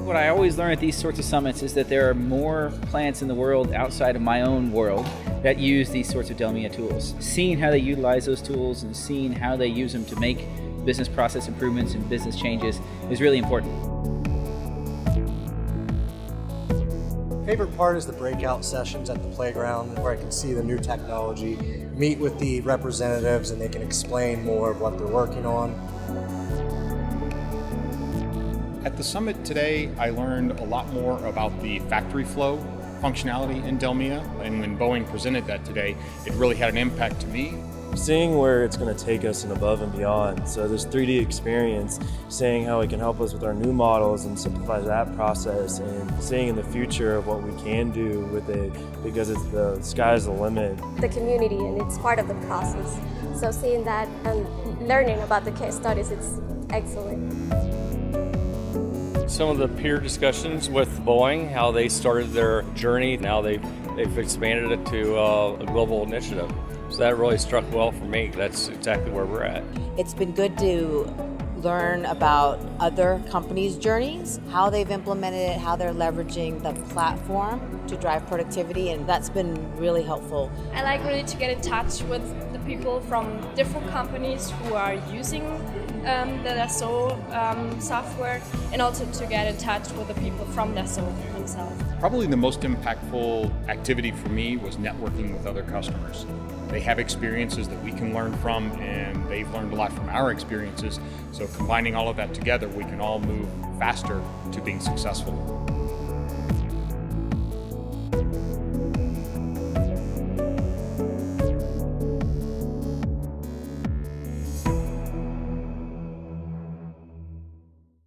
What I always learn at these sorts of summits is that there are more plants in the world outside of my own world that use these sorts of DELMIA tools. Seeing how they utilize those tools and seeing how they use them to make business process improvements and business changes is really important. Favorite part is the breakout sessions at the playground where I can see the new technology, meet with the representatives, and they can explain more of what they're working on. At the summit today, I learned a lot more about the factory flow functionality in DELMIA, and when Boeing presented that today, it really had an impact to me. Seeing where it's going to take us and above and beyond. So this 3D experience, seeing how it can help us with our new models and simplify that process, and seeing in the future of what we can do with it, because it's the sky's the limit. The community, and it's part of the process. So seeing that and learning about the case studies, it's excellent. Some of the peer discussions with Boeing, how they started their journey, now they've expanded it to a global initiative. So that really struck well for me. That's exactly where we're at. It's been good to learn about other companies' journeys, how they've implemented it, how they're leveraging the platform to drive productivity, and that's been really helpful. I like really to get in touch with the people from different companies who are using the Dassault software, and also to get in touch with the people from Dassault themselves. Probably the most impactful activity for me was networking with other customers. They have experiences that we can learn from, and they've learned a lot from our experiences. So combining all of that together, we can all move faster to being successful.